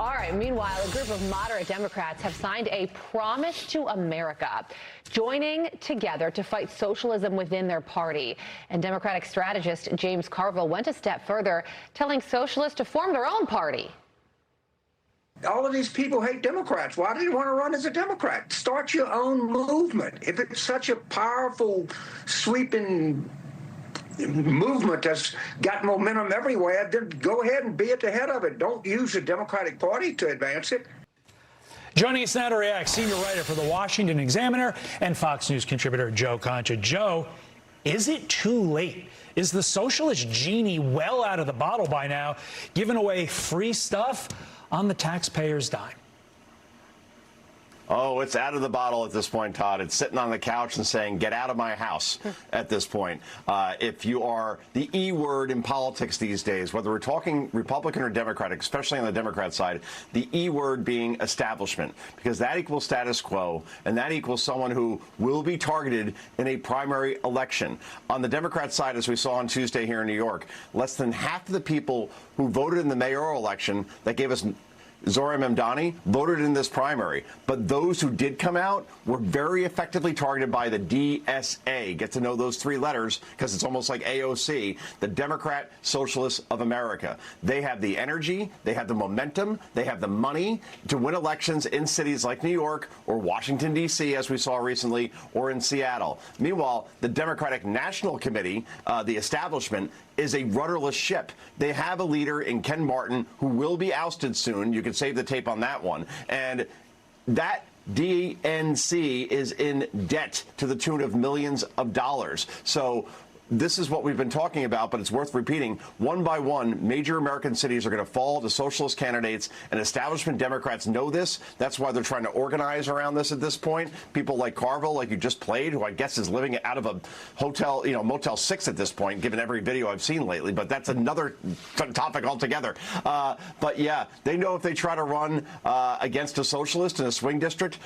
All right, meanwhile, a group of moderate Democrats have signed a promise to America, joining together to fight socialism within their party. And Democratic strategist James Carville went a step further, telling socialists to form their own party. All of these people hate Democrats. Why do you want to run as a Democrat? Start your own movement. If it's such a powerful, sweeping movement that's got momentum everywhere, then go ahead and be at the head of it. Don't use the Democratic Party to advance it. Joining us now to react, senior writer for the Washington Examiner and Fox News contributor Joe Concha. Joe, is it too late? Is the socialist genie well out of the bottle by now, giving away free stuff on the taxpayer's dime? Oh, it's out of the bottle at this point, Todd. It's sitting on the couch and saying, get out of my house at this point. If you are the E word in politics these days, whether we're talking Republican or Democratic, especially on the Democrat side, the E word being establishment, because that equals status quo, and that equals someone who will be targeted in a primary election. On the Democrat side, as we saw on Tuesday here in New York, less than half of the people who voted in the mayoral election that gave us Zohran Mamdani voted in this primary, but those who did come out were very effectively targeted by the DSA. Get to know those three letters because it's almost like AOC, the Democrat Socialists of America. They have the energy, they have the momentum, they have the money to win elections in cities like New York or Washington, D.C., as we saw recently, or in Seattle. Meanwhile, the Democratic National Committee, the establishment, is a rudderless ship. They have a leader in Ken Martin who will be ousted soon. You can save the tape on that one. And that DNC is in debt to the tune of millions of dollars. So this is what we've been talking about, but it's worth repeating. One by one, major American cities are going to fall to socialist candidates, and establishment Democrats know this. That's why they're trying to organize around this at this point. People like Carville, like you just played, who I guess is living out of a hotel, Motel 6 at this point, given every video I've seen lately. But that's another topic altogether. But yeah, they know if they try to run against a socialist in a swing district,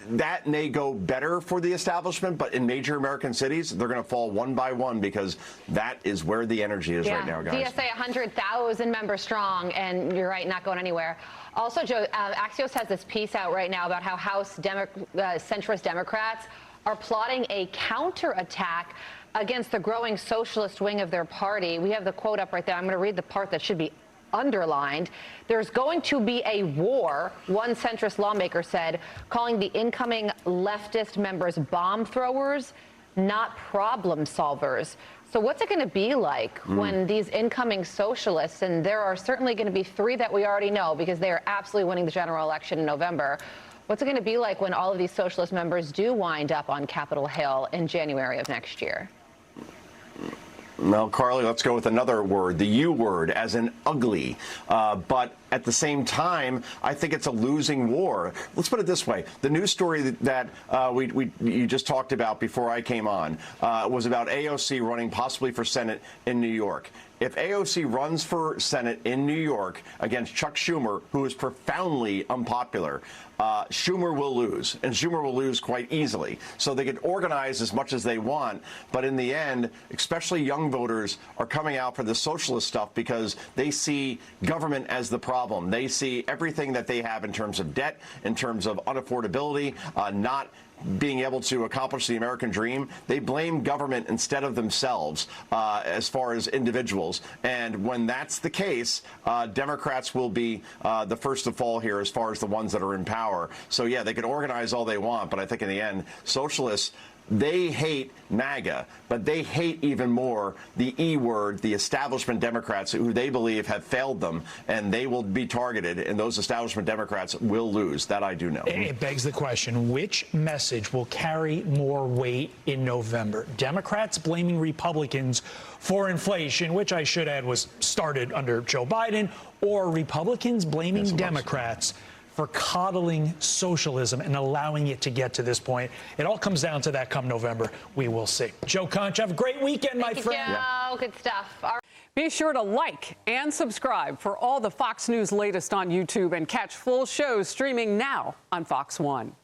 that may go better for the establishment, but in major American cities, they're going to fall one by one because that is where the energy is right now, guys. DSA 100,000 members strong, and you're right, not going anywhere. Also, Joe, Axios has this piece out right now about how House centrist Democrats are plotting a counterattack against the growing socialist wing of their party. We have the quote up right there. I'm going to read the part that should be underlined. There's going to be a war, one centrist lawmaker said, calling the incoming leftist members bomb throwers, not problem solvers. So what's it going to be like when these incoming socialists, and there are certainly going to be three that we already know because they are absolutely winning the general election in November, what's it going to be like when all of these socialist members do wind up on Capitol Hill in January of next year? Well, Carly, let's go with another word, the U word, as in ugly. But at the same time, I think it's a losing war. Let's put it this way. The news story that you just talked about before I came on was about AOC running possibly for Senate in New York. If AOC runs for Senate in New York against Chuck Schumer, who is profoundly unpopular, Schumer will lose, and Schumer will lose quite easily. So they can organize as much as they want, but in the end, especially young voters are coming out for the socialist stuff because they see government as the problem. They see everything that they have in terms of debt, in terms of unaffordability, not being able to accomplish the American dream. They blame government instead of themselves as far as individuals. And when that's the case, Democrats will be the first to fall here as far as the ones that are in power. So, yeah, they can organize all they want, but I think in the end, socialists, they hate MAGA, but they hate even more the E word, the establishment Democrats who they believe have failed them, and they will be targeted, and those establishment Democrats will lose. That I do know. It begs the question, which message will carry more weight in November? Democrats blaming Republicans for inflation, which I should add was started under Joe Biden, or Republicans blaming Democrats for coddling socialism and allowing it to get to this point. It all comes down to that come November. We will see. Joe Concha, have a great weekend, my friend. Yeah, good stuff. Be sure to like and subscribe for all the Fox News latest on YouTube and catch full shows streaming now on Fox One.